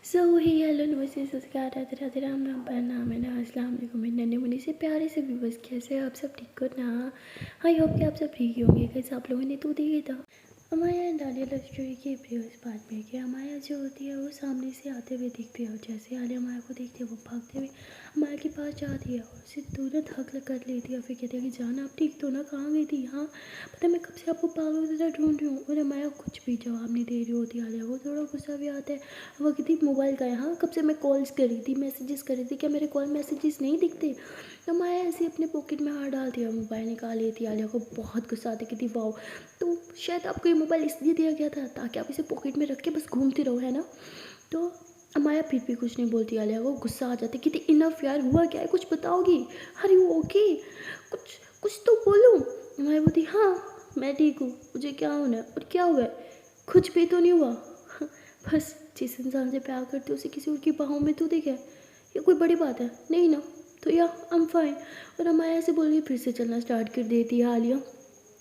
सो ही hello नमस्ते सस्कार राधे राधे राम राम प्रणाम है ना अस्सलाम वालेकुम नन्हे मुन्ने से प्यारे से व्यूवर्स कैसे हो आप सब ठीक हो ना। आई होप कि आप सब ठीक ही होंगे। कैसे आप लोगों ने तो देखा था हमारे यहाँ डालिया लव स्टोरी के प्रीवियस पार्ट में कि हमारा जो होती है वो सामने से आते हुए दिखते हो। जैसे आलिया हमारे को देखते हैं वो भागते हुए हमारे के पास जाती है और उसे तुरंत हक कर लेती है। फिर कहती है कि जान आप ठीक तो ना, कहाँ गई थी? हाँ पता मैं कब से आपको पागल की तरह ढूंढ रही हूँ। और हमारा कुछ भी जवाब नहीं दे रही होती आलिया को। थोड़ा गुस्सा भी आता है। वो कहती मोबाइल का है, हाँ कब से मैं कॉल्स करी थी, मैसेजेस करी थी, क्या मेरे कॉल मैसेजेस नहीं दिखते? तो माया ऐसे अपने पॉकेट में हाथ डालती है और मोबाइल निकाल लेती है। आलिया को बहुत गुस्सा आता है। कहती वाओ, तो शायद आपको ये मोबाइल इसलिए दिया गया था ताकि आप इसे पॉकेट में रख के बस घूमते रहो, है ना? तो माया फिर भी कुछ नहीं बोलती। आलिया को गुस्सा आ जाती है। कहती इनफ यार, हुआ क्या है, कुछ बताओगी? अरे वो ओके, कुछ कुछ तो बोलो। माया बोलती हाँ मैं ठीक हूँ, मुझे क्या होना है और क्या हुआ है? कुछ भी तो नहीं हुआ। बस जिस इंसान से प्यार करते हो उसे किसी और की बाहों में तो देखे, ये कोई बड़ी बात है नहीं ना? तो या आई एम फाइन। और माया ऐसे बोल के फिर से चलना स्टार्ट कर देती है आलिया।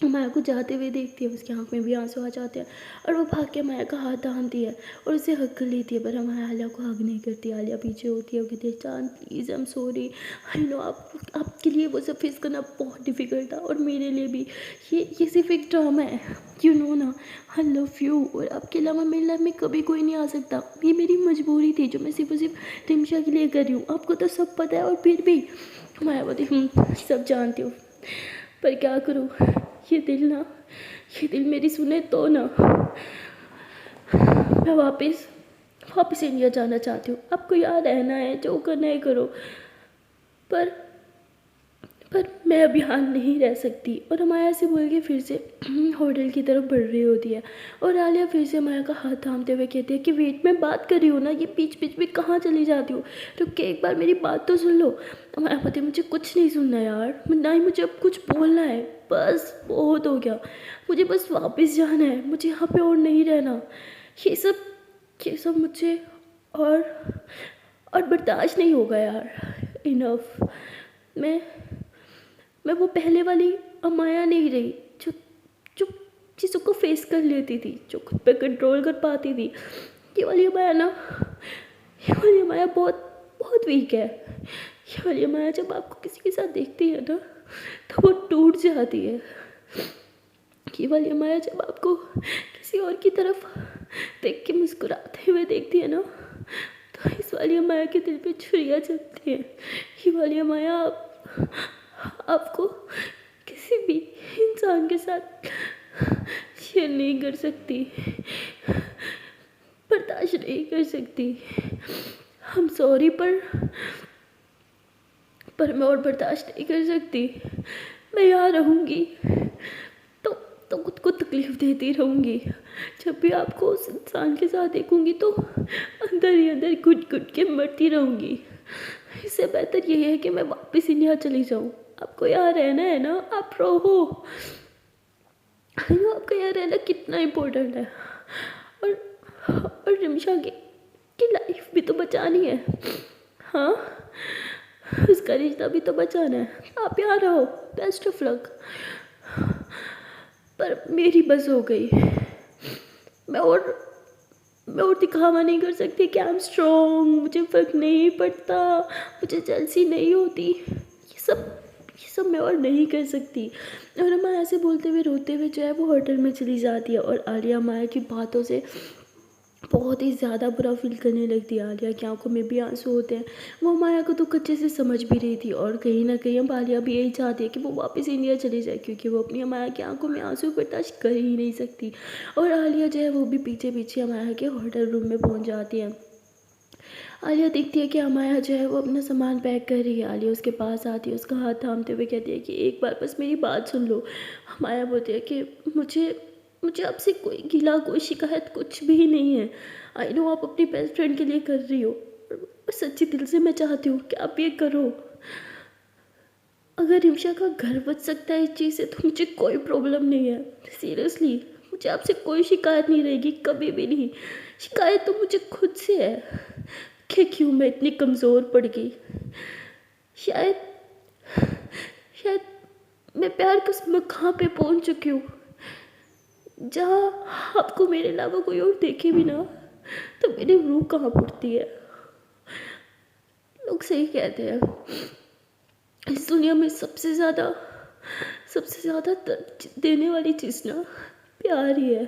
माया को जाते हुए देखती है, उसकी आँख में भी आंसू आ जाते हैं और वो भाग के माया का हाथ थामती है और उसे हग कर लेती है। पर माया आलिया को हग नहीं करती। आलिया पीछे होती है, वो कहती है चांद please I am sorry, I know आपके लिए वो सब फेस करना बहुत डिफ़िकल्ट था और मेरे लिए भी। ये सिर्फ एक ड्रामा है, यू नो ना। आई लव यू और आपके अलावा मेरी लाइफ में कभी कोई नहीं आ सकता। ये मेरी मजबूरी थी जो मैं सिर्फ और सिर्फ रिमशा के लिए कर रही हूँ। आपको तो सब पता है और फिर भी। माया बोली सब जानती हूँ पर क्या करूँ, ये दिल मेरी सुने तो ना। मैं वापस इंडिया जाना चाहती हूँ। आपको यहाँ रहना है, जो करना है करो, पर मैं अब यहाँ नहीं रह सकती। और माया से बोल के फिर से होटल की तरफ बढ़ रही होती है और आलिया फिर से माया का हाथ थामते हुए कहती है कि वेट मैं बात कर रही हूँ ना, ये बीच बीच में कहाँ चली जाती हो? रुक के एक बार मेरी बात तो सुन लो। माया बोलती मुझे कुछ नहीं सुनना यार, ना ही मुझे अब कुछ बोलना है, बस बहुत हो गया, मुझे बस वापस जाना है, मुझे यहाँ पे और नहीं रहना। ये सब मुझे और बर्दाश्त नहीं होगा यार, इनफ। मैं मैं वो पहले वाली अमाया नहीं रही जो जो चीज़ों को फेस कर लेती थी, जो खुद पे कंट्रोल कर पाती थी। ये वाली अमाया ना, ये वाली अमाया बहुत बहुत वीक है। ये वाली अमाया जब आपको किसी के साथ देखती है ना तो वो टूट जाती है। ये वाली अमाया जब आपको किसी और की तरफ देख के मुस्कुराते हुए देखती है ना तो इस वाली अमाया के दिल पे छुरियाँ चलती है। ये वाली अमाया आपको किसी भी इंसान के साथ शेयर नहीं कर सकती, बर्दाश्त नहीं कर सकती। हम सॉरी पर मैं और बर्दाश्त नहीं कर सकती। मैं यहाँ रहूँगी तो खुद को तकलीफ़ देती रहूँगी। जब भी आपको उस इंसान के साथ देखूँगी तो अंदर ही अंदर घुट घुट के मरती रहूँगी। इससे बेहतर ये है कि मैं वापस इंडिया चली जाऊँ। आपको यहाँ रहना है ना, आप रहो। आपका यहाँ रहना कितना इम्पोर्टेंट है। और रिमशा की लाइफ भी तो बचानी है, हाँ उसका रिश्ता भी तो बचाना है। आप यहाँ रहो, बेस्ट ऑफ लक। पर मेरी बस हो गई। मैं और दिखावा नहीं कर सकती कि आई एम स्ट्रॉन्ग, मुझे फर्क नहीं पड़ता, मुझे जल्दी नहीं होती। ये सब मैं और नहीं कर सकती। और माया ऐसे बोलते हुए रोते हुए जो है वो होटल में चली जाती है और आलिया माया की बातों से बहुत ही ज़्यादा बुरा फील करने लगती है। आलिया की आंखों में भी आंसू होते हैं। वो माया को तो अच्छे से समझ भी रही थी और कहीं ना कहीं अब आलिया भी यही चाहती है कि वो वापस इंडिया चली जाए, क्योंकि वो अपनी माया की आंखों में आंसू बर्दाश्त कर ही नहीं सकती। और आलिया जो है वो भी पीछे पीछे माया के होटल रूम में पहुंच जाती है। आलिया देखती है कि अमाया जो है वो अपना सामान पैक कर रही है। आलिया उसके पास आती है, उसका हाथ थामते हुए कहती है कि एक बार बस मेरी बात सुन लो। अमाया बोलती है कि मुझे आपसे कोई गिला, कोई शिकायत कुछ भी नहीं है। आई नो आप अपनी बेस्ट फ्रेंड के लिए कर रही हो, पर सच्ची दिल से मैं चाहती हूँ कि आप ये करो। अगर रिमशा का घर बच सकता है इस चीज़ से तो मुझे कोई प्रॉब्लम नहीं है। सीरियसली मुझे आपसे कोई शिकायत नहीं रहेगी, कभी भी नहीं। शिकायत तो मुझे खुद से है कि क्यों मैं इतनी कमज़ोर पड़ गई। शायद शायद मैं प्यार के उस मकाम पे पहुंच चुकी हूँ जहाँ आपको मेरे अलावा कोई और देखे भी ना तो मेरी रूह कहाँ फूटती है। लोग सही कहते हैं, इस दुनिया में सबसे ज़्यादा दर्द देने वाली चीज़ ना प्यार ही है।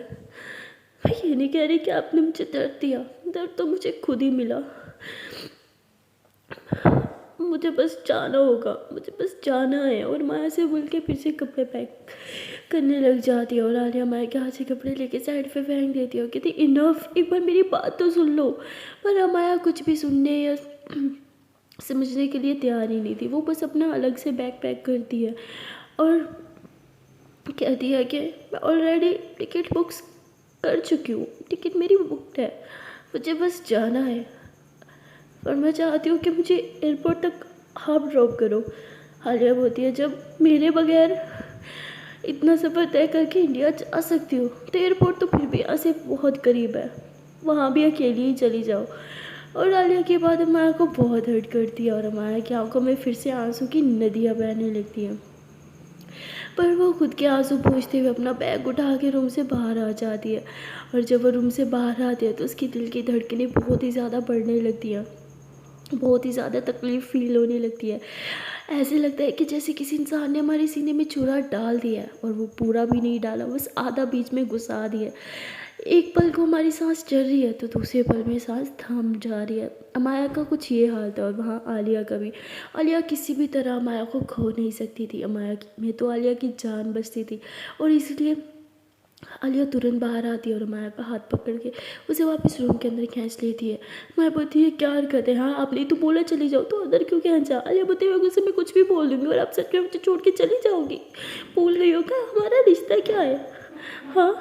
मैं ये नहीं कह रही कि आपने मुझे दर्द दिया, दर्द तो मुझे खुद ही मिला। मुझे बस जाना होगा, मुझे बस जाना है। और माया से बोल के फिर से कपड़े पैक करने लग जाती है और आलिया माया के हाथ से कपड़े लेके साइड पे फेंक देती है। कहती इनफ, एक बार मेरी बात तो सुन लो। पर माया कुछ भी सुनने या समझने के लिए तैयार ही नहीं थी। वो बस अपना अलग से बैग पैक करती है और कहती है कि मैं ऑलरेडी टिकट बुक्स कर चुकी हूँ, टिकट मेरी बुकड है, मुझे बस जाना है। और मैं चाहती हूँ कि मुझे एयरपोर्ट तक आप ड्रॉप करो। आलिया बोलती है जब मेरे बगैर इतना सफ़र तय करके इंडिया जा सकती हो तो एयरपोर्ट तो फिर भी यहाँ से बहुत करीब है, वहाँ भी अकेली ही चली जाओ। और आलिया के बाद माया को बहुत हर्ट करती है और माया की आंखों में फिर से आंसू की नदियाँ बहने लगती हैं। पर वो खुद के आंसू पोंछते हुए अपना बैग उठा के रूम से बाहर आ जाती है। और जब वो रूम से बाहर आती है तो उसकी दिल की धड़कनें बहुत ही ज़्यादा बढ़ने लगती हैं, बहुत ही ज़्यादा तकलीफ़ फील होने लगती है। ऐसे लगता है कि जैसे किसी इंसान ने हमारे सीने में छुरा डाल दिया है और वो पूरा भी नहीं डाला, बस आधा बीच में घुसा दिया। एक पल को हमारी सांस चल रही है तो दूसरे पल में सांस थम जा रही है। माया का कुछ ये हाल था और वहाँ आलिया का भी। आलिया किसी भी तरह माया को खो नहीं सकती थी, माया में तो आलिया की जान बचती थी। और इसलिए आलिया तुरंत बाहर आती है और माया का हाथ पकड़ के उसे वापस रूम के अंदर खींच लेती है। माया बोलती है क्या हरकत है, हाँ आपने तो बोला चली जाओ तो अंदर क्यों खींचा। आलिया बोलती है गुस्से में कुछ भी बोल दूँगी और आप सच में मुझे छोड़ के चली जाओगी, भूल गई हो क्या हमारा रिश्ता क्या है। हाँ,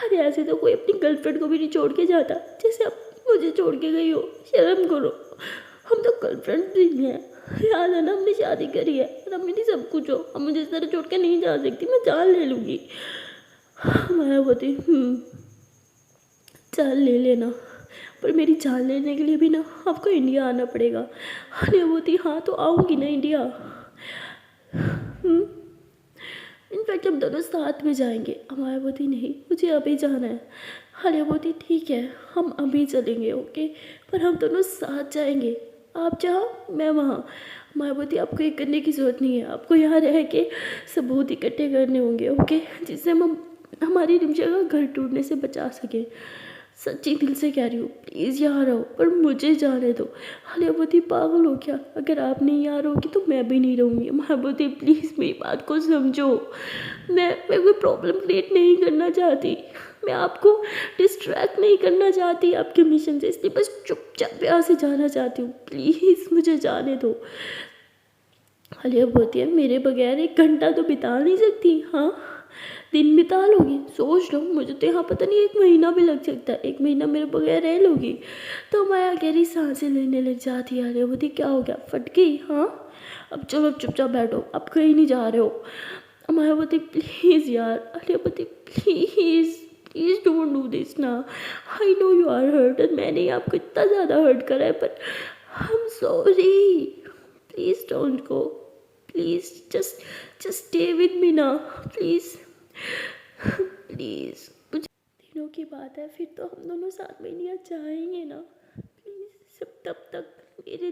अरे ऐसे तो कोई अपनी गर्लफ्रेंड को भी नहीं छोड़ के जाता जैसे आप मुझे छोड़ के गई हो, शर्म करो। हम तो गर्लफ्रेंड नहीं है, याद है ना हमने शादी करी है और अब मेरी सब कुछ हो, अब मुझे इस तरह छोड़ के नहीं जा सकती, मैं जान ले लूँगी। मैं बोलती जान ले लेना, पर मेरी जान लेने के लिए भी ना आपको इंडिया आना पड़ेगा। अरे बोलती हाँ तो आऊँगी ना इंडिया। इनफैक्ट हम दोनों साथ में जाएंगे। हमारा बोलती नहीं मुझे अभी जाना है। अरे बोलती ठीक है हम अभी चलेंगे ओके, पर हम दोनों साथ जाएंगे, आप जहाँ मैं वहाँ। मायावती आपको ये करने की ज़रूरत नहीं है, आपको यहाँ रह के सबूत इकट्ठे करने होंगे ओके, जिससे हम हमारी रिमशा का घर टूटने से बचा सकें। सच्ची दिल से कह रही हूँ प्लीज़ यहाँ रहो पर मुझे जाने दो। मायावती पागल हो क्या, अगर आप नहीं यहाँ रहोगी तो मैं भी नहीं रहूँगी। मायावती प्लीज़ मेरी बात को समझो, मैं कोई प्रॉब्लम क्रिएट नहीं करना चाहती, मैं आपको डिस्ट्रैक्ट नहीं करना चाहती आपके मिशन से, इसलिए बस चुपचाप यहाँ से जाना चाहती हूँ, प्लीज़ मुझे जाने दो। आलिया बोलती है मेरे बगैर एक घंटा तो बिता नहीं सकती, हाँ दिन बिता लोगी, सोच लो मुझे तो यहाँ पता नहीं 1 महीना भी लग सकता है, 1 महीना मेरे बगैर रह लोगी। तो माया गहरी सांसें लेने लग जाती है। आलिया बोलती क्या हो गया, फट गई, हाँ अब चलो चुपचाप बैठो, अब कहीं नहीं जा रहे हो। माया बोलती प्लीज़ यार, आलिया बोलती प्लीज़ डोंट डू दिस ना, I know you are hurt, मैंने ही आपको इतना ज़्यादा हर्ट करा है, पर I am sorry, please don't go, please just stay with me ना प्लीज़ प्लीज़। कुछ दिनों की बात है, फिर तो हम दोनों साथ में इंडिया जाएंगे ना, प्लीज़ सब तब तक मेरे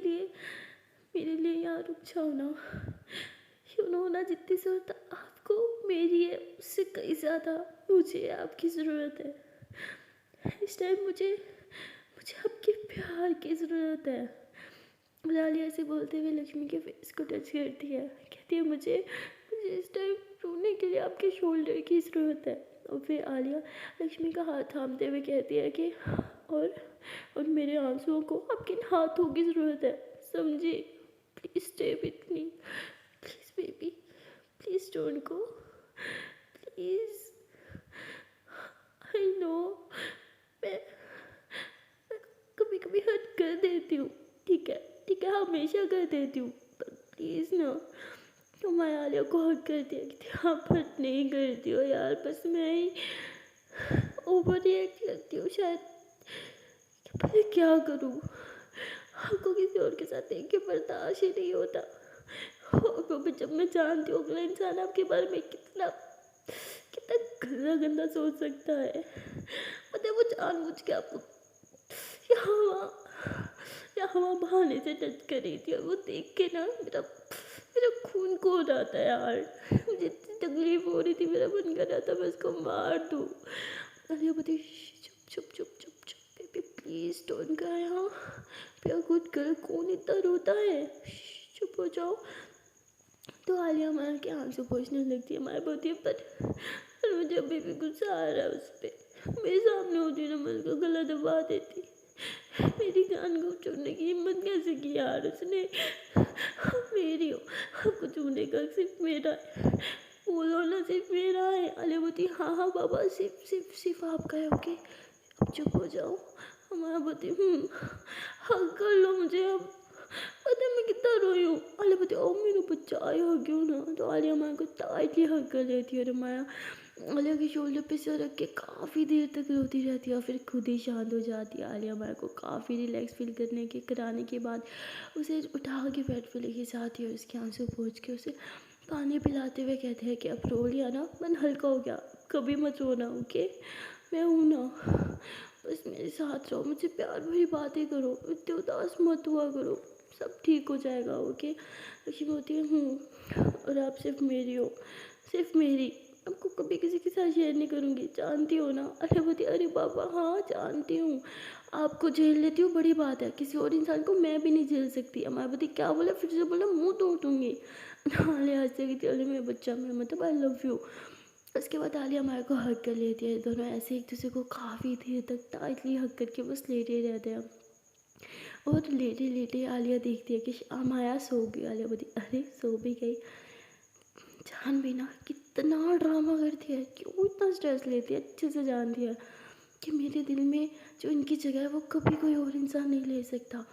लिए यहाँ रुक जाओ ना। यू नो ना जितनी ज़रूरत आपको मेरी है उससे कहीं ज़्यादा मुझे आपकी ज़रूरत है। इस टाइम मुझे आपके प्यार की ज़रूरत है। आलिया ऐसे बोलते हुए लक्ष्मी के फेस को टच करती है, कहती है मुझे इस टाइम रोने के लिए आपके शोल्डर की ज़रूरत है। और फिर आलिया लक्ष्मी का हाथ थामते हुए कहती है कि और मेरे आंसुओं को आपके हाथों की ज़रूरत है, समझे, please stay with me, please baby, please don't go, please. I know मैं कभी कभी हर्ट कर देती हूँ, ठीक है हमेशा कर देती हूँ, पर प्लीज़ ना। तो मैं आलिया को हक कर दिया कि आप हर्ट नहीं करती हो यार, बस मैं ही ओवर रिएक्ट करती हूँ शायद, पता क्या करूँ, आपको किसी और के साथ देख के बर्दाश्त ही नहीं होता। और वो भी जब मैं जानती हूँ अगला इंसान आपके बारे में कितना गंदा गंदा सोच सकता है, पता है वो जानबूझ के आपको या हवा या हवा बहाने से टच कर रही थी, और वो देख के ना मेरा मेरा खून खौल रहा था यार। मुझे इतनी तकलीफ हो रही थी, मेरा मन कर रहा था मैं उसको मार दूँ। आलिया बोलती, चुप चुप चुप चुप चुप बेबी, प्लीज़ डोंट क्राई। हाँ, बी अ गुड गर्ल, कौन इतना रोता है, चुप हो जाओ। तो आलिया माँ के आंसू पोंछने लगती है। माँ बोलती है, पर मुझे अभी भी गुस्सा आ रहा है उस पर। मेरे सामने होती ना, मैं उसका गला दबा देती। मेरी जान को छूने की हिम्मत कैसे की यार उसने। मेरी हो, आपको छूने का सिर्फ मेरा है, बोलो ना सिर्फ मेरा है। अले बोलती, हाँ हाँ बाबा, सिर्फ सिर्फ सिर्फ आपका है, ओके अब चुप हो जाओ। हमारा बोलती, हक कर लो मुझे अब, पता है मैं कितना रोई हूँ। आलिया बोलती, ओ मेरा बच्चा आया क्यों ना। तो आलिया माया को टाइटली हक कर लेती है, और माया आलिया के शोल्डर पे सर रख के काफ़ी देर तक रोती रहती है, और फिर खुद ही शांत हो जाती है। आलिया माया को काफ़ी रिलैक्स फील कराने के बाद उसे उठा के बेड पे लेके जाती है, और उसके आंसू पोंछ के उसे पानी पिलाते हुए कहते हैं कि अब रो लिया ना, मन हल्का हो गया, कभी मत रोना, ओके, मैं हूँ ना, बस मेरे साथ रहो, मुझे प्यार भरी बातें करो, इतने उदास मत हुआ करो, सब ठीक हो जाएगा, ओके। लक्ष्मी बोलती है, और आप सिर्फ मेरी हो, सिर्फ मेरी, आपको कभी किसी के साथ शेयर नहीं करूँगी, जानती हो ना। अरे बोलती, अरे बाबा हाँ जानती हूँ, आपको झेल लेती हूँ बड़ी बात है, किसी और इंसान को मैं भी नहीं झेल सकती। अमाया बोलती, क्या बोला, फिर से बोला, मुँह तोड़ दूँगी। आलिया हंसते कहती, अरे मेरा बच्चा, मैं मतलब आई लव यू। उसके बाद आलिया माया को हग कर लेती है, दोनों ऐसे एक दूसरे को काफ़ी देर तक टाइटली हग करके बस लेटे रहते हैं। और लेटे लेटे आलिया देखती है कि माया सो गई। आलिया बोलती, अरे सो भी गई, जान भी ना कितना ड्रामा करती है, क्यों इतना स्ट्रेस लेती है, अच्छे से जानती है कि मेरे दिल में जो इनकी जगह है वो कभी कोई और इंसान नहीं ले सकता।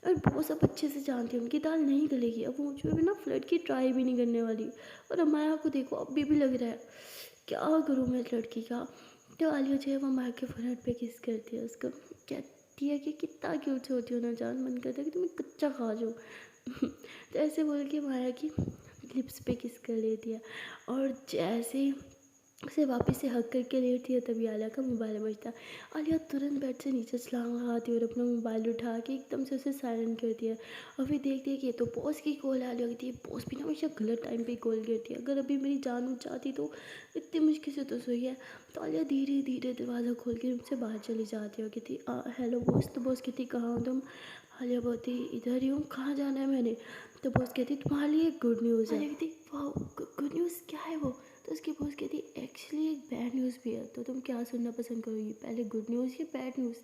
और वो सब अच्छे से जानती है उनकी दाल नहीं गलेगी, अब वो मुझे भी ना फ्लर्ट की ट्राई भी नहीं करने वाली। और अमाया को देखो अभी भी लग रहा है क्या करूँ मैं इस लड़की का। तो आलिया जो है वो माया के फोरहेड पे किस करती है, उसको कहती है कि कितना क्यूट होती हो ना जान, मन करता है कि तुम्हें कच्चा खा जाओ। तो ऐसे बोल के माया की लिप्स पे किस कर लेती है, और जैसे ही उसे वापस से हक करके लेटती है तभी आलिया का मोबाइल बजता है। आलिया तुरंत बेड से नीचे छलांग लगाती है और अपना मोबाइल उठा के एकदम से उसे साइलेंट करती है। और फिर देखती है कि ये तो बॉस की कॉल है। आलिया कहती है, बॉस भी ना हमेशा गलत टाइम पे कॉल करती है, अगर अभी मेरी जान उठ जाती तो इतनी मुश्किल से तो सोई है। तो आलिया धीरे धीरे दरवाज़ा खोल के रूम से बाहर चली जाती है और कहती, हेलो बॉस। तो बॉस कहती, कहाँ हो तुम। आलिया बोलती, इधर ही हूँ, कहाँ जाना है मैंने। तो बॉस कहती, तुम्हारे लिए गुड न्यूज़ है। आलिया कहती, वाह गुड न्यूज़, क्या है वो। तो उसकी बॉस कहती, एक्चुअली एक बैड न्यूज़ भी है, तो तुम क्या सुनना पसंद करोगी, पहले गुड न्यूज़ या बैड न्यूज़।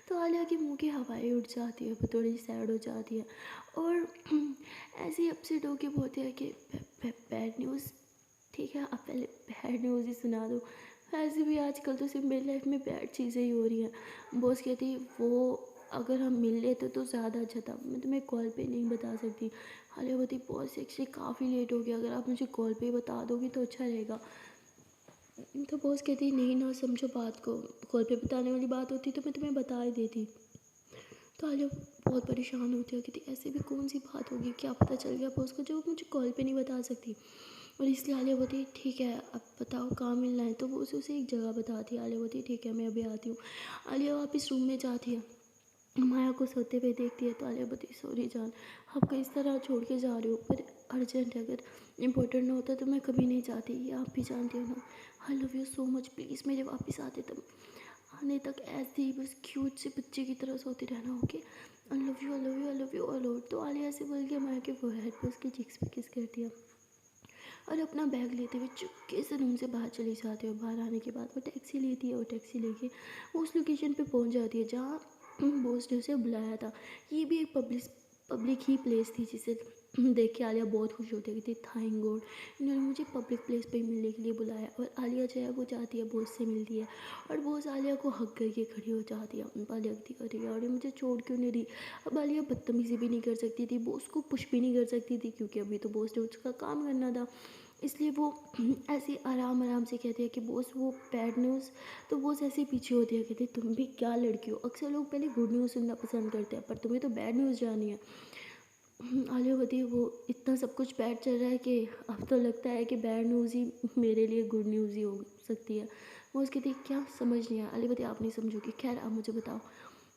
तो आलिया के मुंह की हवाएं उड़ जाती है, वो थोड़ी सैड हो जाती है, और ऐसे ही अपसेट होके बोलते हैं कि बैड न्यूज़, ठीक है आप पहले बैड न्यूज़ ही सुना दो। ऐसे भी आजकल तो सिर्फ मेरी लाइफ में बैड चीज़ें ही हो रही हैं। बॉस कहती, वो अगर हम मिल लेते तो ज़्यादा अच्छा था, मैं तुम्हें कॉल पे नहीं बता सकती। आलिया बोलती, बॉस एक्चुअली काफ़ी लेट हो गया, अगर आप मुझे कॉल पे ही बता दोगी तो अच्छा रहेगा। तो बॉस कहती, नहीं ना समझो बात को, कॉल पे बताने वाली बात होती तो मैं तुम्हें बता ही देती। तो आलिया बहुत परेशान होती है, कहती ऐसे भी कौन सी बात होगी, क्या पता चल गया बॉस को जो मुझे कॉल पे नहीं बता सकती। और इसलिए आलिया बोलती, ठीक है अब बताओ कहाँ मिलना है। तो वो उसे एक जगह बताती है। आलिया बोलती, ठीक है मैं अभी आती हूँ। आलिया वापस रूम में जाती है, माया को सोते हुए देखती है। तो आलिया बोलती, सॉरी जान, आपको इस तरह छोड़ के जा रही हो, पर अर्जेंट है, अगर इम्पोर्टेंट ना होता तो मैं कभी नहीं जाती, ये आप भी जानती हो ना। I love you so much, please मेरे वापस आते तब आने तक ऐसे ही बस क्यूट से बच्चे की तरह सोती रहना, okay. I love you I love you I love you a lot. तो आलिया ऐसे बोल के माया के फोरहेड पे उसके चिक्स पे किस करती है, और अपना बैग लेते हुए चुपके से रूम से बाहर चली जाती है। और बाहर आने के बाद वो टैक्सी लेती है, और टैक्सी लेके वो उस लोकेशन पे पहुंच जाती है जहाँ बॉस ने उसे बुलाया था। ये भी एक पब्लिक ही प्लेस थी, जिसे देख के आलिया बहुत खुश होती है, कहती थैंक गॉड इन्होंने मुझे पब्लिक प्लेस पे मिलने के लिए बुलाया। और आलिया जो है वो जाती है बॉस से मिलती है, और बॉस आलिया को हक करके खड़ी हो जाती है। आलिया कहती, अरे यार ये मुझे छोड़ क्यों नहीं रही। अब आलिया बदतमीज़ी भी नहीं कर सकती थी, बॉस को पुश भी नहीं कर सकती थी, क्योंकि अभी तो बॉस ने उसका काम करना था। इसलिए वो ऐसे आराम आराम से कहती है कि बॉस वो बैड न्यूज़। तो बॉस ऐसे पीछे होती है, कहती तुम भी क्या लड़की हो, अक्सर लोग पहले गुड न्यूज़ सुनना पसंद करते हैं, पर तुम्हें तो बैड न्यूज़ जानी है। आलिया होती है, वो इतना सब कुछ बैड चल रहा है कि अब तो लगता है कि बैड न्यूज़ ही मेरे लिए गुड न्यूज़ ही हो सकती है। वो उसकी थी क्या समझ नहीं आया। आलिया होती, आप नहीं समझोगी, खैर आप मुझे बताओ।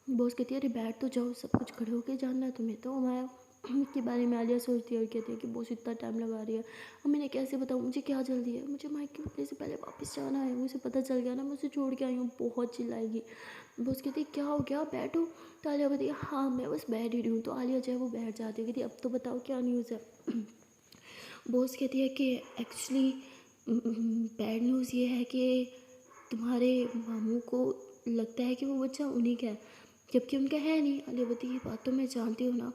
बॉस कहती है अरे बैठ तो जाओ, सब कुछ खड़े होके जानना है तुम्हें। तो मैं के बारे में आलिया सोचती है और कहती है कि बॉस इतना टाइम लगा रही है, अब मैंने कैसे बताऊँ, मुझे क्या जल्दी है, मुझे मायके उठने से पहले वापस जाना है, मुझे पता चल गया ना मैं उसे छोड़ के आई हूँ, बहुत चिल्लाएगी। बॉस कहती है क्या हो गया, बैठो। तो आलिया कहती है हाँ मैं बस बैठ ही रही हूँ। तो आलिया जो है वो बैठ जाती है, कहती है अब तो बताओ क्या न्यूज़ है। बॉस कहती है कि एक्चुअली बैड न्यूज़ ये है कि तुम्हारे मामू को लगता है कि वो बच्चा उन्हीं का है, जबकि उनका है नहीं। आलिया बोलती ये बात तो मैं जानती हूँ ना।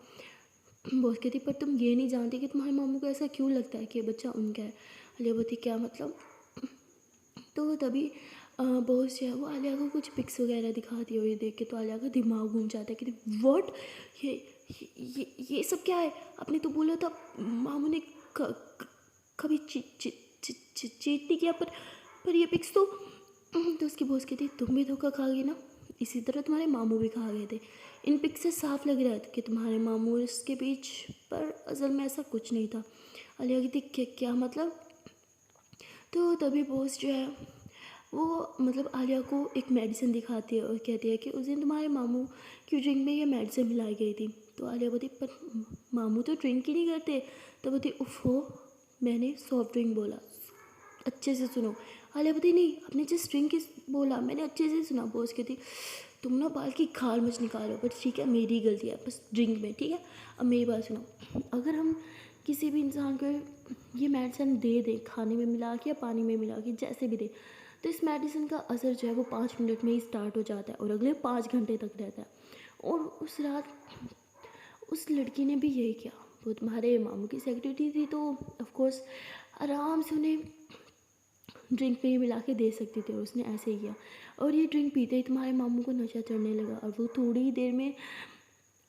बॉस कहती पर तुम ये नहीं जानती कि तुम्हारे मामू को ऐसा क्यों लगता है कि ये बच्चा उनका है। आलिया बोलती क्या मतलब। तो तभी बॉस जो है वो आलिया को कुछ पिक्स वगैरह दिखाती है और ये देख के तो आलिया का दिमाग घूम जाता है कि व्हाट, ये ये सब क्या है, आपने तो बोला था मामू ने कभी चीट नहीं किया, पर ये पिक्स तो उसकी बॉस कहती तुम भी धोखा खा गई ना, इसी तरह तुम्हारे मामू भी खा गए थे। इन पिक्स से साफ लग रहा था कि तुम्हारे मामू और इसके बीच, पर असल में ऐसा कुछ नहीं था। आलिया कहती क्या मतलब। तो तभी बॉस जो है वो मतलब आलिया को एक मेडिसिन दिखाती है और कहती है कि उस दिन तुम्हारे मामू की ड्रिंक में ये मेडिसिन मिलाई गई थी। तो आलिया बोलती पर मामू तो ड्रिंक ही नहीं करते। तो बोलती उफ हो, मैंने सॉफ्ट ड्रिंक बोला, अच्छे से सुनो। आलिया बोलती नहीं आपने जिस ड्रिंक की बोला मैंने अच्छे से सुना। बॉस कहती तुम ना बाल की खाल मच निकालो, बट ठीक है मेरी गलती है बस ड्रिंक में, ठीक है। अब मेरी बात सुनो, अगर हम किसी भी इंसान को ये मेडिसिन दे दें खाने में मिला के या पानी में मिला के जैसे भी दे, तो इस मेडिसिन का असर जो है वो 5 मिनट में ही स्टार्ट हो जाता है और अगले 5 घंटे तक रहता है। और उस रात उस लड़की ने भी यही किया। वो तुम्हारे मामू की सेक्रेटरी थी तो ऑफकोर्स आराम से उन्हें ड्रिंक में ही मिला के दे सकती थी और उसने ऐसे ही किया। और ये ड्रिंक पीते ही तुम्हारे मामू को नशा चढ़ने लगा और वो थोड़ी ही देर में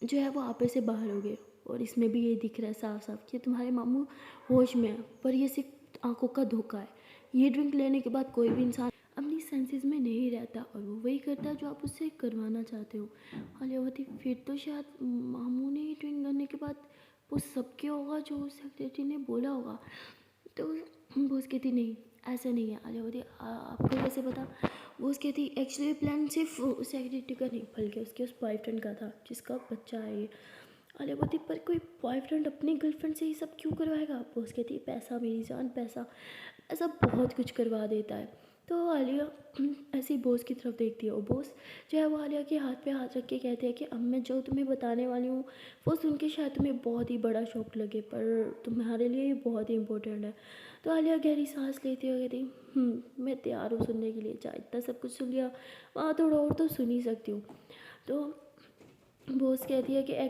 जो है वो आपे से बाहर हो गए। और इसमें भी ये दिख रहा है साफ साफ कि तुम्हारे मामू होश में है, पर ये सिर्फ आंखों का धोखा है। ये ड्रिंक लेने के बाद कोई भी इंसान अपनी सेंसेस में नहीं रहता और वो वही करता है जो आप उससे करवाना चाहते हो। आलियावती फिर तो शायद मामू ने ये ड्रिंक करने के बाद वो सब क्या होगा जो सेक्रेटरी ने बोला होगा। तो बॉस कहती नहीं ऐसा नहीं है। आलिया बोलती आपको कैसे पता। बॉस कहती एक्चुअली प्लान सिर्फ सेक्रेटरी का नहीं बल्कि उसके उस बॉयफ्रेंड का था जिसका बच्चा है ये। आलिया बोलती पर कोई बॉयफ्रेंड अपनी गर्लफ्रेंड से ये सब क्यों करवाएगा। बॉस कहती पैसा मेरी जान, पैसा ऐसा बहुत कुछ करवा देता है। तो आलिया ऐसे ही बॉस की तरफ देखती है और बॉस जो है वो आलिया के हाथ पे हाथ रख के कहते हैं कि अब मैं जो तुम्हें बताने वाली हूँ वो सुन के शायद तुम्हें बहुत ही बड़ा शौक लगे, पर तुम्हारे लिए ये बहुत ही इंपॉर्टेंट है। तो आलिया गहरी सांस लेती है और कहती मैं तैयार हूँ सुनने के लिए, चाहे इतना सब कुछ सुन लिया वहाँ थोड़ा और तो सुन ही सकती हूँ। तो बॉस कहती है कि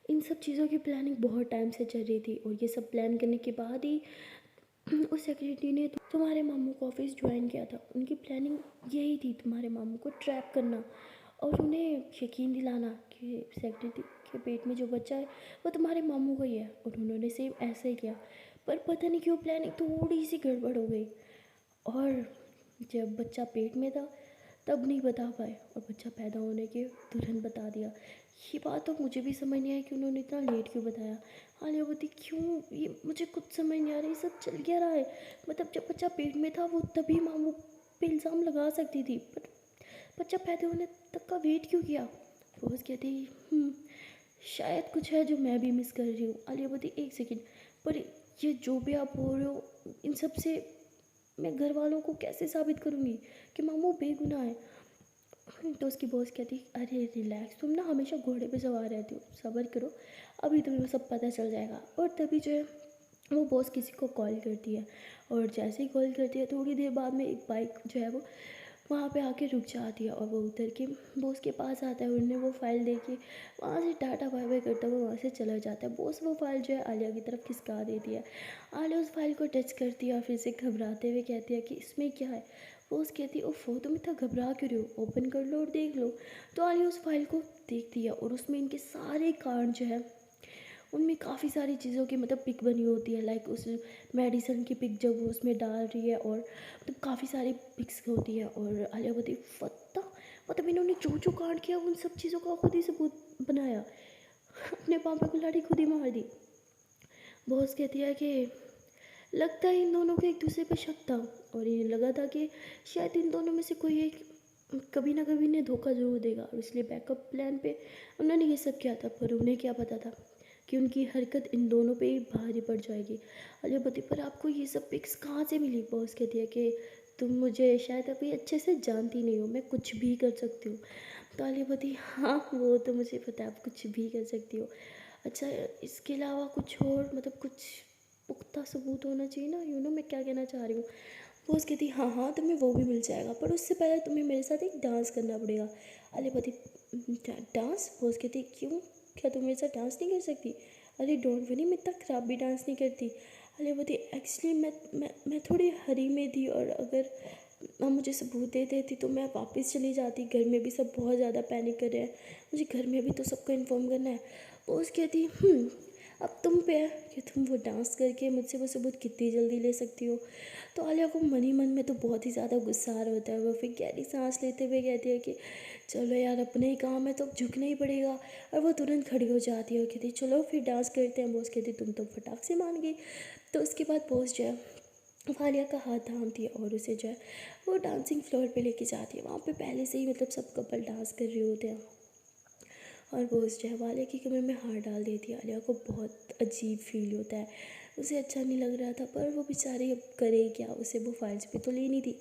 इन सब चीज़ों की प्लानिंग बहुत टाइम से चल रही थी और ये सब प्लान करने के बाद ही उस सेक्रेटरी ने तुम्हारे मामू को ऑफिस ज्वाइन किया था। उनकी प्लानिंग यही थी तुम्हारे मामू को ट्रैप करना और उन्हें यकीन दिलाना कि सेक्रेटरी के पेट में जो बच्चा है वो तुम्हारे मामू का ही है। और उन्होंने सेम ऐसे ही किया, पर पता नहीं क्यों प्लानिंग थोड़ी सी गड़बड़ हो गई और जब बच्चा पेट में था तब नहीं बता पाए और बच्चा पैदा होने के तुरंत बता दिया। ये बात तो मुझे भी समझ नहीं आई कि उन्होंने इतना लेट क्यों बताया। आलिया बोलती क्यों, ये मुझे कुछ समझ नहीं आ रहा, ये सब चल क्या रहा है। मतलब जब बच्चा पेट में था वो तभी मामू पे इल्ज़ाम लगा सकती थी, पर बच्चा पैदा होने तक का वेट क्यों किया। रोज़ कहती शायद कुछ है जो मैं भी मिस कर रही हूँ। आलिया बोलती एक सेकेंड, पर ये जो भी आप बोल रहे हो इन सब से मैं घर वालों को कैसे साबित करूँगी कि मामू बेगुनाह है। तो उसकी बॉस कहती अरे रिलैक्स, तुम ना हमेशा घोड़े पे सवार रहती हो, सब्र करो अभी तुम्हें वो सब पता चल जाएगा। और तभी जो है वो बॉस किसी को कॉल करती है और जैसे ही कॉल करती है थोड़ी देर बाद में एक बाइक जो है वो वहाँ पे आके रुक जाती है और वो उतर के बॉस के पास आता है। उन्हें वो फाइल दे के वहाँ से टाटा बाय बाय करता हुआ वहाँ से चला जाता है। बॉस वो फाइल जो है आलिया की तरफ खिसका देती है। आलिया उस फाइल को टच करती है और फिर से घबराते हुए कहती है कि इसमें क्या है। बॉस कहती है ओफो तुम इतना घबरा क्यों रहे हो, ओपन कर लो और देख लो। तो आलिया उस फाइल को देखती है और उसमें इनके सारे कार्ड जो है उनमें काफ़ी सारी चीज़ों की मतलब पिक बनी होती है। लाइक उस मेडिसिन की पिक जब वो उसमें डाल रही है और मतलब काफ़ी सारी पिक्स होती है। और आलिया बोलती फत्ता, मतलब इन्होंने जो जो कांड किया उन सब चीज़ों का खुद ही सबूत बनाया, अपने पापा को लाठी खुद ही मार दी। बॉस कहती है कि लगता है इन दोनों को एक दूसरे पे शक था और ये लगा था कि शायद इन दोनों में से कोई एक कभी ना कभी इन्हें धोखा ज़रूर देगा, और इसलिए बैकअप प्लान पे उन्होंने ये सब किया था। पर उन्हें क्या पता था कि उनकी हरकत इन दोनों पे ही भारी पड़ जाएगी। अलिया बताती, पर आपको ये सब पिक्स कहाँ से मिली? बॉस कहती है कि तुम मुझे शायद अभी अच्छे से जानती नहीं हो, मैं कुछ भी कर सकती हूँ। तो आलिया बताती, हाँ वो तो मुझे पता है, आप कुछ भी कर सकती हो। अच्छा, इसके अलावा कुछ और, मतलब कुछ पुख्ता सबूत होना चाहिए ना, मैं क्या कहना चाह रही हूँ। वो उसकी थी, हाँ हाँ तुम्हें वो भी मिल जाएगा, पर उससे पहले तुम्हें मेरे साथ एक डांस करना पड़ेगा। अरे पति, डांस? वो उसकी थी, क्यों, क्या तुम मेरे साथ डांस नहीं कर सकती? अरे डोंट वरी, मैं इतना ख़राब भी डांस नहीं करती। अरे पति, एक्चुअली मैं थोड़ी हरी में थी, और अगर आप मुझे सबूत दे देती तो मैं वापस चली जाती। घर में भी सब बहुत ज़्यादा पैनिक कर रहे हैं, मुझे घर में भी तो सबको इन्फॉर्म करना है। वो उसकी कहती, अब तुम पे है कि तुम वो डांस करके मुझसे वो सबूत कितनी जल्दी ले सकती हो। तो आलिया को मन ही मन में तो बहुत ही ज़्यादा गुस्सा आ रहा होता है। वो फिर गहरी सांस लेते हुए कहती है कि चलो यार, अपने ही काम है तो झुकना ही पड़ेगा। और वो तुरंत खड़ी हो जाती है और कहती, चलो फिर डांस करते हैं। बॉस कहती, तुम तो फटाक से मान गई। तो उसके बाद बॉस जो है वो आलिया का हाथ थामती है और उसे जो है वो डांसिंग फ्लोर पे लेके जाती है। वहाँ पे पहले से ही मतलब सब कपल डांस कर रहे होते हैं, और वो उस जो है वो आलिया की कमर में हाथ डाल देती है। आलिया को बहुत अजीब फील होता है, उसे अच्छा नहीं लग रहा था, पर वो बेचारी अब करे क्या, उसे वो फाइल्स भी तो लेनी थी।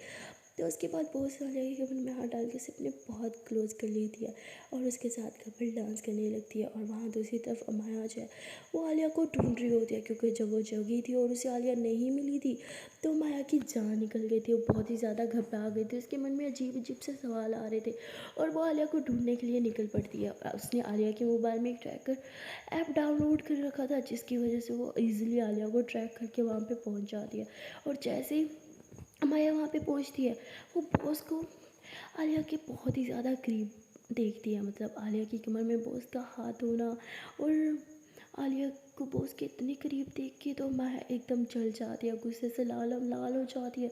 तो उसके बाद बहुत से आलिया की कमर में हाथ डाल के उसे अपने बहुत क्लोज कर लेती है, और उसके साथ कपल डांस करने लगती है। और वहाँ दूसरी तरफ अमाया जो है वो आलिया को ढूंढ रही होती है, क्योंकि जब वो जगी थी और उसे आलिया नहीं मिली थी तो माया की जान निकल गई थी। वो बहुत ही ज़्यादा घबरा गई थी, उसके मन में अजीब अजीब से सवाल आ रहे थे, और वो आलिया को ढूंढने के लिए निकल पड़ती है। उसने आलिया के मोबाइल में एक ट्रैकर ऐप डाउनलोड कर रखा था, जिसकी वजह से वो ईजिली आलिया को ट्रैक करके वहाँ पे पहुँच जाती है। और जैसे ही माया वहाँ पे पहुँचती है, वो बॉस को आलिया के बहुत ही ज़्यादा करीब देखती है, मतलब आलिया की कमर में बॉस का हाथ होना, और आलिया को बॉस के इतने करीब देख के तो माया एकदम जल जाती है, गुस्से से लालम लाल हो जाती है।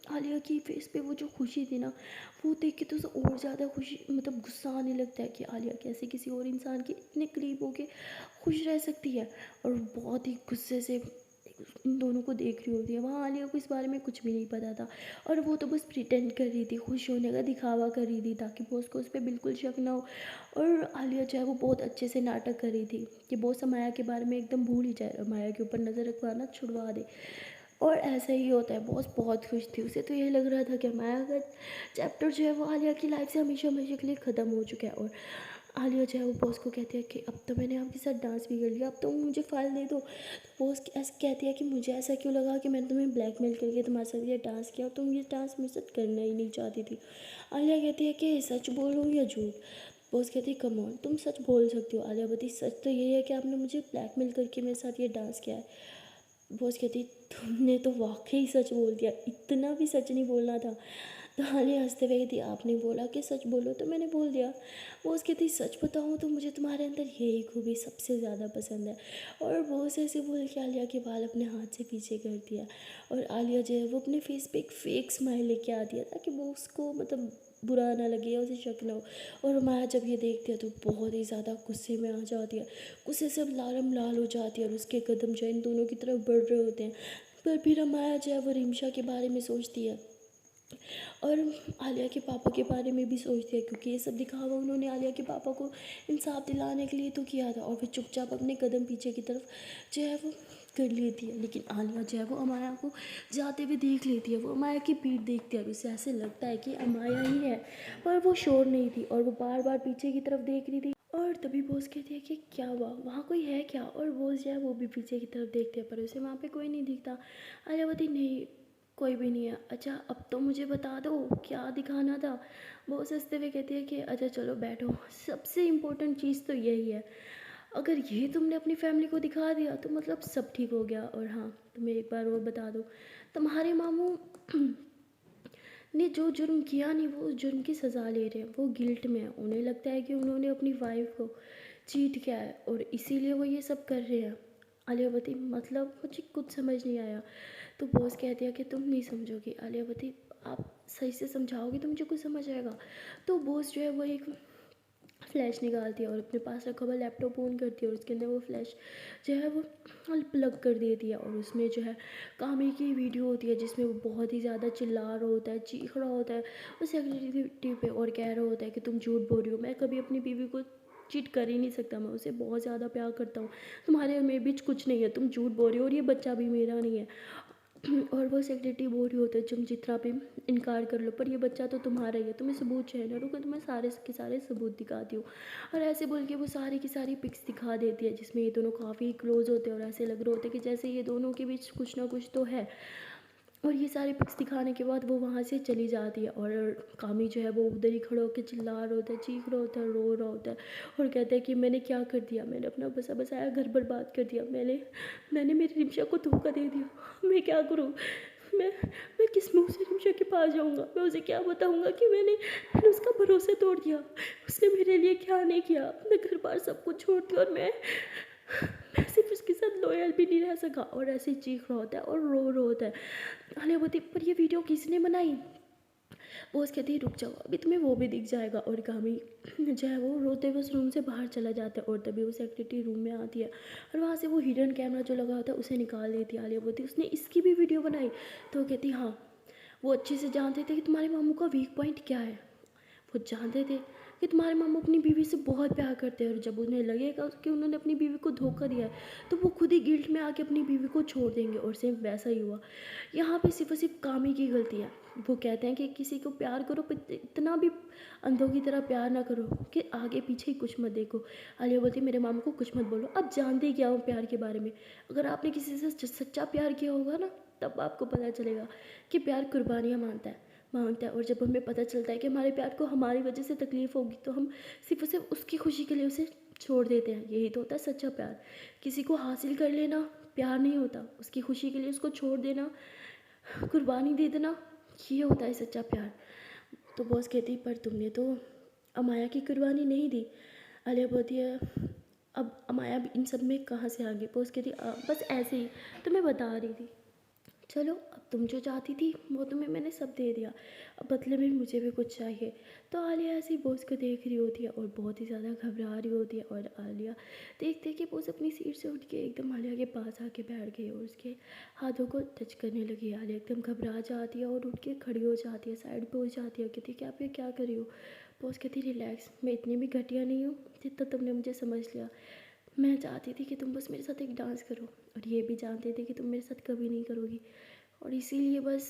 आलिया की फेस पे वो जो खुशी थी ना, वो देख के तो उसे और ज़्यादा खुशी, मतलब गुस्सा आने लगता है कि आलिया कैसे किसी और इंसान के इतने करीब होके खुश रह सकती है। और बहुत ही गुस्से से इन दोनों को देख रही होती है। वहाँ आलिया को इस बारे में कुछ भी नहीं पता था, और वो तो बस प्रिटेंड कर रही थी, खुश होने का दिखावा कर रही थी, ताकि बॉस को उस पर बिल्कुल शक ना हो। और आलिया जो है वो बहुत अच्छे से नाटक कर रही थी कि बॉस माया के बारे में एकदम भूल ही जाए और माया के ऊपर नज़र रखवाना छुड़वा दे। और ऐसा ही होता है, बॉस बहुत खुश थी, उसे तो ये लग रहा था कि माया का चैप्टर जो है वो आलिया की लाइफ से हमेशा हमेशा के लिए ख़त्म हो चुका है। और आलिया जो है वो बॉस को कहती है कि अब तो मैंने आपके साथ डांस भी कर लिया, अब तो मुझे फाइल दे दो। तो बॉस ऐसे कहती है कि मुझे ऐसा क्यों लगा कि मैंने तुम्हें ब्लैकमेल करके तुम्हारे साथ ये डांस किया, और तुम ये डांस मेरे साथ करना ही नहीं चाहती थी। आलिया कहती है कि सच बोलूँ या झूठ? बॉस कहती है, कम ऑन, तुम सच बोल सकती हो। आलिया बताती, सच तो यही है कि आपने मुझे ब्लैकमेल करके मेरे साथ ये डांस किया है। बॉस कहती, तुमने तो वाकई सच बोल दिया, इतना भी सच नहीं बोलना था। तो आलिया हंसते हुए कहती, आपने बोला कि सच बोलो तो मैंने बोल दिया। बॉस कहती, सच बताऊँ तो मुझे तुम्हारे अंदर यही खूबी सबसे ज़्यादा पसंद है। और बॉस ऐसे बोल के आलिया के बाल अपने हाथ से पीछे कर दिया, और आलिया जो है वो अपने फेस पे एक फेक स्माइल लेके आ दिया ताकि बॉस को मतलब बुरा ना लगे या उसे शक ना हो। और माया जब ये देखती है तो बहुत ही ज़्यादा गुस्से में आ जाती है, गुस्से से लालम लाल हो जाती है, और उसके कदम जो है इन दोनों की तरफ बढ़ रहे होते हैं। पर फिर माया जो है वो रिमशा के बारे में सोचती है, और आलिया के पापा के बारे में भी सोचती है, क्योंकि ये सब दिखावा उन्होंने आलिया के पापा को इंसाफ दिलाने के लिए तो किया था। और फिर चुपचाप अपने कदम पीछे की तरफ जो है वो कर लेती है। लेकिन आलिया जो है वो अमाया को जाते हुए देख लेती है, वो अमाया की पीठ देखती है, और उसे ऐसे लगता है कि अमाया ही है, पर वो श्योर नहीं थी, और वो बार बार पीछे की तरफ देख रही थी। और तभी बॉस कहती है कि क्या हुआ, वहाँ कोई है क्या? और बॉस जो है वो भी पीछे की तरफ देखते हैं, पर उसे वहाँ पे कोई नहीं दिखता। आलिया बोलती, नहीं कोई भी नहीं है। अच्छा अब तो मुझे बता दो क्या दिखाना था। बहुत हंसते हुए कहती है कि अच्छा चलो बैठो, सबसे इम्पोर्टेंट चीज़ तो यही है, अगर ये तुमने अपनी फैमिली को दिखा दिया तो मतलब सब ठीक हो गया। और हाँ, तुम्हें एक बार और बता दो, तुम्हारे मामू ने जो जुर्म किया नहीं वो उस जुर्म की सज़ा ले रहे हैं, वो गिल्ट में है, उन्हें लगता है कि उन्होंने अपनी वाइफ को चीट किया है और इसीलिए वो ये सब कर रहे हैं। आलियावती, मतलब मुझे कुछ समझ नहीं आया। तो बॉस कहती है कि तुम नहीं समझोगी। आलियावती, आप सही से समझाओगे तो मुझे कुछ समझ आएगा। तो बॉस जो है वो एक फ्लैश निकालती है और अपने पास रखा हुआ लैपटॉप ऑन करती है और उसके अंदर वो फ्लैश जो है वो प्लग कर देती है और उसमें जो है कामी की वीडियो होती है जिसमें वो बहुत ही ज़्यादा चिल्ला रहा होता है, चीख रहा होता है उस सेक्रेटरी पे और कह रहा होता है कि तुम झूठ बोल रही हो, मैं कभी अपनी बीवी को चीट कर ही नहीं सकता, मैं उसे बहुत ज़्यादा प्यार करता हूँ, तुम्हारे और मेरे बीच कुछ नहीं है, तुम झूठ बोल रही हो और ये बच्चा भी मेरा नहीं है। और वो सेक्रेटरी बोल रही होती है तुम जितना भी इनकार कर लो पर ये बच्चा तो तुम्हारा ही है, तुम्हें सबूत चाहिए ना, रुको तुम्हें सारे के सारे सबूत दिखाती हूँ। और ऐसे बोल के वो सारी की सारी पिक्स दिखा देती है जिसमें ये दोनों काफ़ी क्लोज होते हैं और ऐसे लग रहे होते हैं कि जैसे ये दोनों के बीच कुछ ना कुछ तो है। और ये सारी पिक्स दिखाने के बाद वो वहाँ से चली जाती है और कामी जो है वो उधर ही खड़ा होकर चिल्ला रहा होता है, चीख रहा होता है, रो रहा होता है और कहता है कि मैंने क्या कर दिया, मैंने अपना बसा बसाया घर बर्बाद कर दिया, मैंने मेरी रिमशा को धोखा दे दिया, मैं क्या करूँ, मैं किस मुँह से रिमशा के पास जाऊँगा, मैं उसे क्या बताऊँगा कि मैंने उसका भरोसा तोड़ दिया, उसने मेरे लिए क्या नहीं किया, अपने घर बार सब कुछ छोड़ दिया और मैं सिर्फ उसके साथ लॉयल भी नहीं रह सका। और ऐसे ही चीख रहा होता है और रो रहा होता है। आलिया बोलती पर ये वीडियो किसने बनाई, बॉस कहती है रुक जाओ अभी तुम्हें वो भी दिख जाएगा। और कामी जो है वो रोते हुए उस रूम से बाहर चला जाता है और तभी वो सेक्रेटरी रूम में आती है और वहाँ से वो हिडन कैमरा जो लगा होता है उसे निकाल देती है। आलिया बोलती उसने इसकी भी वीडियो बनाई, तो वो कहती हाँ वो अच्छे से जानते थे कि तुम्हारे मामू का वीक पॉइंट क्या है, वो जानते थे कि तुम्हारे मामू अपनी बीवी से बहुत प्यार करते हैं और जब उन्हें लगेगा कि उन्होंने अपनी बीवी को धोखा दिया है तो वो खुद ही गिल्ट में आके अपनी बीवी को छोड़ देंगे। और सेम वैसा ही हुआ यहाँ पे, सिर्फ और सिर्फ कामी की गलती है। वो कहते हैं कि किसी को प्यार करो पर इतना भी अंधों की तरह प्यार ना करो कि आगे पीछे ही कुछ मत देखो। आलिया बोलती मेरे मामू को कुछ मत बोलो, अब जानते ही क्या हो प्यार के बारे में, अगर आपने किसी से सच्चा प्यार किया होगा ना तब आपको पता चलेगा कि प्यार कुर्बानियाँ मांगता है। और जब हमें पता चलता है कि हमारे प्यार को हमारी वजह से तकलीफ़ होगी तो हम सिर्फ और सिर्फ उसकी खुशी के लिए उसे छोड़ देते हैं। यही तो होता है सच्चा प्यार। किसी को हासिल कर लेना प्यार नहीं होता, उसकी खुशी के लिए उसको छोड़ देना, कुर्बानी दे देना, ये होता है सच्चा प्यार। तो बॉस कहती पर तुमने तो अमाया की कुर्बानी नहीं दी। आलिया बोलती है अब अमाया भी इन सब में कहाँ से आ गई। बॉस कहती बस ऐसे ही तो मैं बता रही थी, चलो अब तुम जो चाहती थी वो तुम्हें मैंने सब दे दिया, अब बदले में मुझे भी कुछ चाहिए। तो आलिया ऐसे ही बॉस को देख रही होती है और बहुत ही ज़्यादा घबरा रही होती है और आलिया देखते कि बॉस अपनी सीट से उठ के एकदम आलिया के पास आके बैठ गई और उसके हाथों को टच करने लगी। आलिया एकदम घबरा जाती है और उठ के खड़ी हो जाती है, साइड पर हो जाती है, कहती कि आप ये क्या कर रही हो। बॉस कहती रिलैक्स, मैं इतनी भी घटिया नहीं हूँ जितना तुमने मुझे समझ लिया, मैं चाहती थी कि तुम बस मेरे साथ एक डांस करो और ये भी जानते थे कि तुम मेरे साथ कभी नहीं करोगी और इसीलिए बस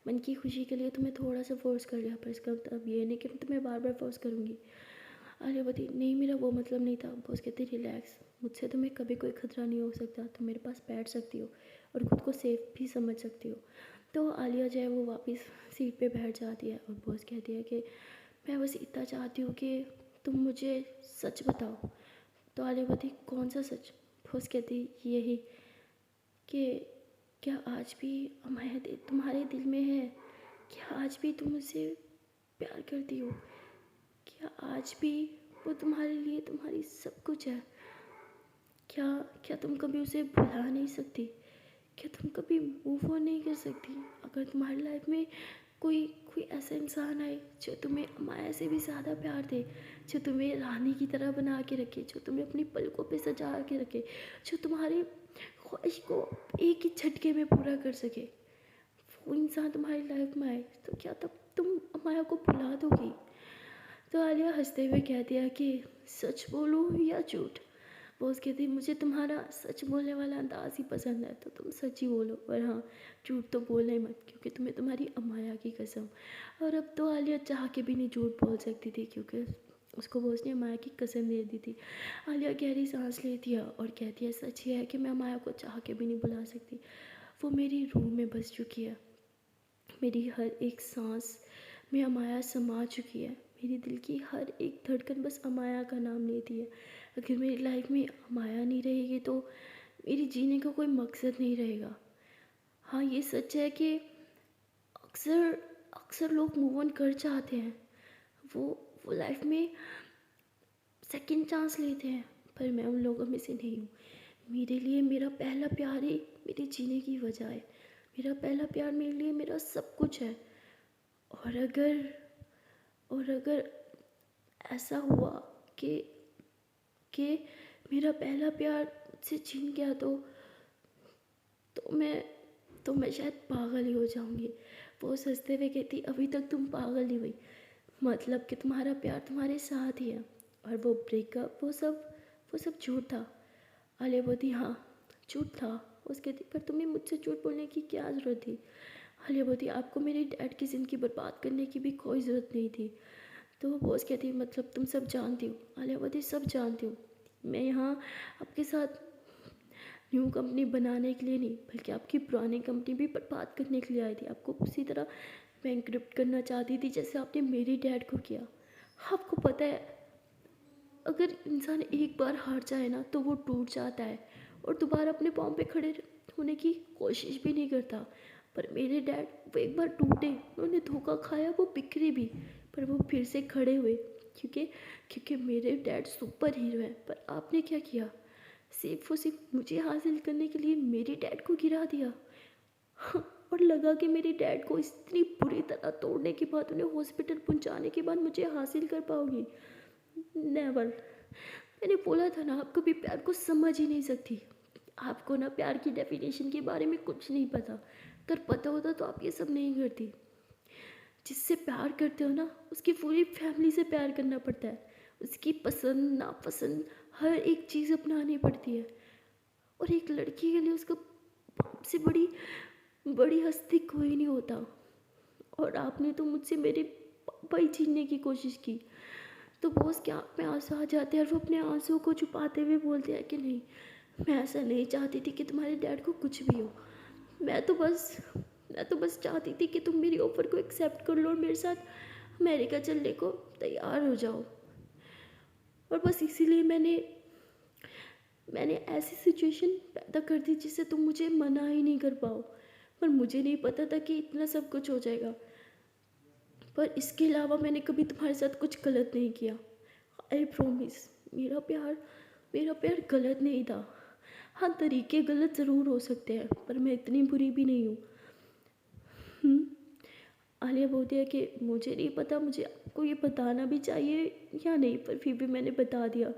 मन की खुशी के लिए तुम्हें थोड़ा सा फोर्स कर लिया, पर इसका मतलब ये नहीं कि मैं तुम्हें बार बार फोर्स करूँगी। आलिया बोलती नहीं मेरा वो मतलब नहीं था। बॉस कहते रिलैक्स, मुझसे तुम्हें कभी कोई खतरा नहीं हो सकता, तुम मेरे पास बैठ सकती हो और ख़ुद को सेफ भी समझ सकती हो। तो आलिया जो है वो वापस सीट पे बैठ जाती है और बॉस कहती है कि मैं बस इतना चाहती हूँ कि तुम मुझे सच बताओ। तो आलिया बोलती कौन सा सच। बॉस कहती यही कि क्या आज भी अमाया तुम्हारे दिल में है, क्या आज भी तुम मुझसे प्यार करती हो, क्या आज भी वो तुम्हारे लिए तुम्हारी सब कुछ है, क्या क्या तुम कभी उसे भुला नहीं सकती, क्या तुम कभी मूव ऑन नहीं कर सकती। अगर तुम्हारी लाइफ में कोई कोई ऐसा इंसान आए जो तुम्हें अमाया से भी ज़्यादा प्यार दे, जो तुम्हें रानी की तरह बना के रखे, जो तुम्हें अपनी पलकों पे सजा के रखे, जो तुम्हारी ख्वाहिश को एक ही झटके में पूरा कर सके, वो इंसान तुम्हारी लाइफ में आए तो क्या तब तुम अमाया को भुला दोगी। तो आलिया हंसते हुए कहती है कि सच बोलूं या झूठ। बॉस कहती मुझे तुम्हारा सच बोलने वाला अंदाज ही पसंद है तो तुम सच ही बोलो, और हाँ झूठ तो बोलना ही मत क्योंकि तुम्हें तुम्हारी अमाया की कसम। और अब तो आलिया चाह के भी नहीं झूठ बोल सकती थी क्योंकि उसको बॉस ने अमाया की कसम दे दी थी। आलिया गहरी सांस लेती है और कहती है सच ये है कि मैं अमाया को चाह के भी नहीं बुला सकती, वो मेरी रूह में बस चुकी है, मेरी हर एक सांस में अमाया समा चुकी है, मेरी दिल की हर एक धड़कन बस अमाया का नाम लेती है। अगर मेरी लाइफ में अमाया नहीं रहेगी तो मेरी जीने का कोई मकसद नहीं रहेगा। हाँ ये सच है कि अक्सर अक्सर लोग मूव ऑन कर चाहते हैं, वो लाइफ में सेकंड चांस लेते हैं, पर मैं उन लोगों में से नहीं हूँ। मेरे लिए मेरा पहला प्यार ही मेरे जीने की वजह है, मेरा पहला प्यार मेरे लिए मेरा सब कुछ है। और अगर ऐसा हुआ कि कि मेरा पहला प्यार मुझसे छीन गया तो मैं शायद पागल ही हो जाऊंगी। वो हंसते हुए कहती, अभी तक तुम पागल नहीं हुई, मतलब कि तुम्हारा प्यार तुम्हारे साथ ही है, और वो ब्रेकअप वो सब झूठ था। आलिया बोलती, हाँ झूठ था। उसके कहती, पर तुम्हें मुझसे झूठ बोलने की क्या ज़रूरत थी। आलिया बोलती, आपको मेरे डैड की ज़िंदगी बर्बाद करने की भी कोई ज़रूरत नहीं थी। तो वो बॉस कहती, मतलब तुम सब जानती हो। आलिया बोलती, सब जानती हूँ, मैं यहाँ आपके साथ न्यू कंपनी बनाने के लिए नहीं, बल्कि आपकी पुरानी कंपनी भी बर्बाद करने के लिए आई थी। आपको उसी तरह बैंकरप्ट करना चाहती थी जैसे आपने मेरे डैड को किया। आपको पता है, अगर इंसान एक बार हार जाए ना तो वो टूट जाता है और दोबारा अपने पाँव पे खड़े होने की कोशिश भी नहीं करता। पर मेरे डैड, वो एक बार टूटे, उन्होंने धोखा खाया, वो बिखरे भी, पर वो फिर से खड़े हुए, क्योंकि क्योंकि मेरे डैड सुपर हीरो हैं। पर आपने क्या किया, सिर्फ और सिर्फ मुझे हासिल करने के लिए मेरे डैड को गिरा दिया। और लगा कि मेरे डैड को इतनी बुरी तरह तोड़ने के बाद, उन्हें हॉस्पिटल पहुंचाने के बाद मुझे हासिल कर पाओगी। नेवर। मैंने बोला था ना, आप कभी प्यार को समझ ही नहीं सकती। आपको ना प्यार की डेफिनेशन के बारे में कुछ नहीं पता। अगर पता होता तो आप ये सब नहीं करती। जिससे प्यार करते हो ना, उसकी पूरी फैमिली से प्यार करना पड़ता है। उसकी पसंद नापसंद हर एक चीज़ अपनानी पड़ती है। और एक लड़की के लिए उसका बाप से बड़ी बड़ी हस्ती कोई नहीं होता। और आपने तो मुझसे मेरे पापा ही छीनने की कोशिश की। तो बॉस के आँख में आंसू आ जाते हैं और वो अपने आंसुओं को छुपाते हुए बोलते हैं कि नहीं, मैं ऐसा नहीं चाहती थी कि तुम्हारे डैड को कुछ भी हो। मैं तो बस चाहती थी कि तुम मेरी ऑफ़र को एक्सेप्ट कर लो और मेरे साथ अमेरिका चलने को तैयार हो जाओ। और बस इसीलिए मैंने ऐसी सिचुएशन पैदा कर दी जिससे तुम मुझे मना ही नहीं कर पाओ। पर मुझे नहीं पता था कि इतना सब कुछ हो जाएगा। पर इसके अलावा मैंने कभी तुम्हारे साथ कुछ गलत नहीं किया। I promise. मेरा प्यार गलत नहीं था। हाँ, तरीके गलत ज़रूर हो सकते हैं, पर मैं इतनी बुरी भी नहीं हूँ। आलिया बोलती है कि मुझे नहीं पता मुझे आपको ये बताना भी चाहिए या नहीं, पर फिर भी मैंने बता दिया।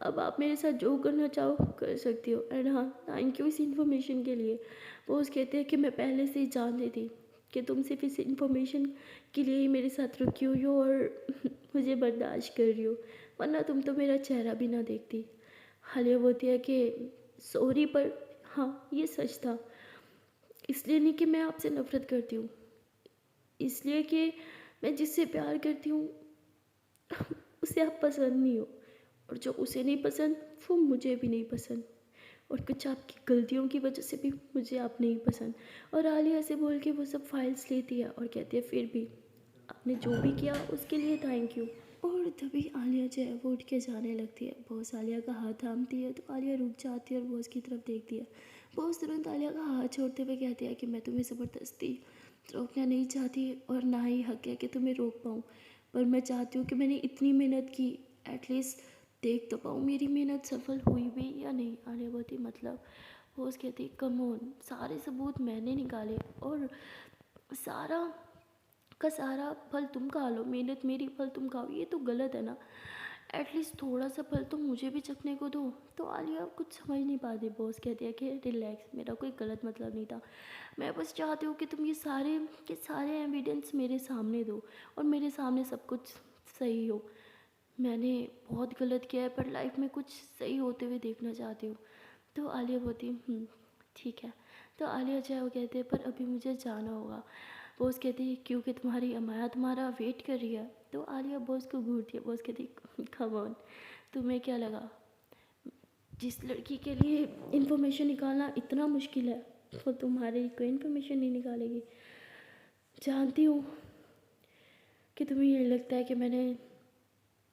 अब आप मेरे साथ जो करना चाहो कर सकती हो। एंड हाँ, थैंक यू इस इन्फॉर्मेशन के लिए। वो कहते हैं कि मैं पहले से ही जानती थी कि तुम सिर्फ इस इन्फॉर्मेशन के लिए ही मेरे साथ रुकी हुई हो और मुझे बर्दाश्त कर रही हो, वरना तुम तो मेरा चेहरा भी ना देखती। आलिया बोलती है कि सॉरी, पर हाँ ये सच था। इसलिए नहीं कि मैं आपसे नफ़रत करती हूँ, इसलिए कि मैं जिससे प्यार करती हूँ उसे आप पसंद नहीं हो, और जो उसे नहीं पसंद वो मुझे भी नहीं पसंद, और कुछ आपकी गलतियों की वजह से भी मुझे आप नहीं पसंद। और आलिया से बोल के वो सब फाइल्स लेती है और कहती है, फिर भी आपने जो भी किया उसके लिए थैंक यू। और तभी आलिया जो है वो उठ के जाने लगती है। बॉस आलिया का हाथ थामती है तो आलिया रुक जाती है और बॉस की तरफ देखती है। बॉस तुरंत आलिया का हाथ छोड़ते हुए कहती है कि मैं तुम्हें ज़बरदस्ती रोकना नहीं चाहती और ना ही हक है कि तुम्हें रोक पाऊँ, पर मैं चाहती हूँ कि मैंने इतनी मेहनत की, एटलीस्ट देख तो पाऊँ मेरी मेहनत सफल हुई भी या नहीं। आलिया बोलती, मतलब। बॉस कहती, कम ऑन, सारे सबूत मैंने निकाले और सारा का सारा फल तुम खा लो, मेहनत मेरी, फल तुम खाओ, ये तो गलत है ना। एटलीस्ट थोड़ा सा फल तो मुझे भी चखने को दो। तो आलिया कुछ समझ नहीं पाती। बॉस कहती है कि रिलैक्स, मेरा कोई गलत मतलब नहीं था, मैं बस चाहती हूँ कि तुम ये सारे के सारे एविडेंस मेरे सामने दो और मेरे सामने सब कुछ सही हो। मैंने बहुत गलत किया है, पर लाइफ में कुछ सही होते हुए देखना चाहती हूँ। तो आलिया बोलती, ठीक है। तो आलिया जो है वो कहते हैं, पर अभी मुझे जाना होगा। बॉस कहती है, क्योंकि तुम्हारी अमाया तुम्हारा वेट कर रही है। तो आलिया बॉस को घूरती है। बॉस कहती, कम ऑन, तुम्हें क्या लगा जिस लड़की के लिए इन्फॉर्मेशन निकालना इतना मुश्किल है वो तुम्हारे कोई इन्फॉर्मेशन नहीं निकालेगी। जानती हूँ कि तुम्हें ये लगता है कि मैंने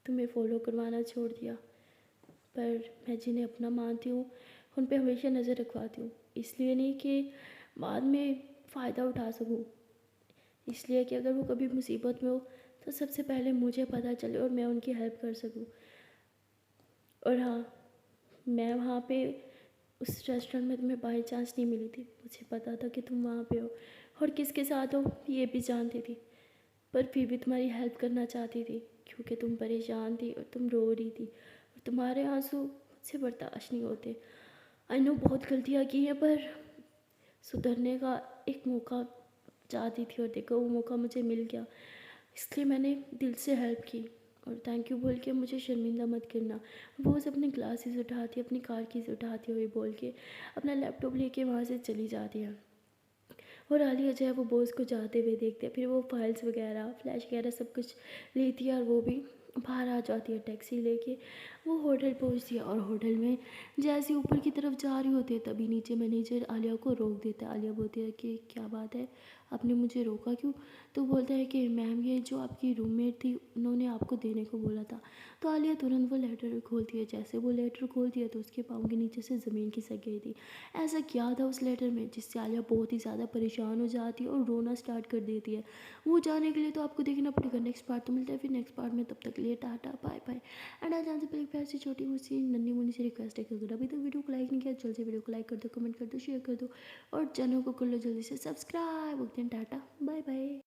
तुम्हें फॉलो करवाना छोड़ दिया, पर मैं जिन्हें अपना मानती हूँ उन पे हमेशा नज़र रखवाती हूँ। इसलिए नहीं कि बाद में फ़ायदा उठा सकूँ, इसलिए कि अगर वो कभी मुसीबत में हो तो सबसे पहले मुझे पता चले और मैं उनकी हेल्प कर सकूं। और हाँ, मैं वहाँ पे उस रेस्टोरेंट में तुम्हें बाई चांस नहीं मिली थी, मुझे पता था कि तुम वहाँ पे हो और किसके साथ हो ये भी जानती थी, पर फिर भी तुम्हारी हेल्प करना चाहती थी। क्योंकि तुम परेशान थी और तुम रो रही थी और तुम्हारे आंसू मुझसे बर्दाश्त नहीं होते। आई नो बहुत गलतियाँ की हैं, पर सुधरने का एक मौका चाहती थी और देखो वो मौका मुझे मिल गया, इसलिए मैंने दिल से हेल्प की। और थैंक यू बोल के मुझे शर्मिंदा मत करना। रोज़ अपने ग्लासेस उठाती, अपनी कार कीज़ उठाती हुई बोल के अपना लैपटॉप लेके वहाँ से चली जाती है। और आलिया जो है वो बॉस को जाते हुए देखते हैं, फिर वो फाइल्स वगैरह फ्लैश वगैरह सब कुछ लेती है और वो भी बाहर आ जाती है टैक्सी लेके। वो होटल पहुंचती है और होटल में जैसे ऊपर की तरफ जा रही होती है तभी नीचे मैनेजर आलिया को रोक देता है। आलिया बोलती है कि क्या बात है, आपने मुझे रोका क्यों? तो बोलता है कि मैम ये जो आपकी रूममेट थी उन्होंने आपको देने को बोला था। तो आलिया तुरंत वो लेटर खोलती है। जैसे वो लेटर खोलती है तो उसके पाँव के नीचे से ज़मीन खिसक गई थी। ऐसा क्या था उस लेटर में जिससे आलिया बहुत ही ज़्यादा परेशान हो जाती है और रोना स्टार्ट कर देती है। वो जाने के लिए तो आपको देखना पड़ेगा नेक्स्ट पार्ट। तो मिलता है फिर नेक्स्ट पार्ट में, तब तक के लिए टाटा बाय बाय। एंड आज जाने से पहले प्यार से छोटी मुझसे नन्ही मुन्नी से रिक्वेस्ट है कि अगर अभी तक वीडियो को लाइक नहीं किया जल्दी से वीडियो को लाइक कर दो, कमेंट कर दो, शेयर कर दो और चैनल को कर लो जल्दी से subscribe. Okay tata bye bye.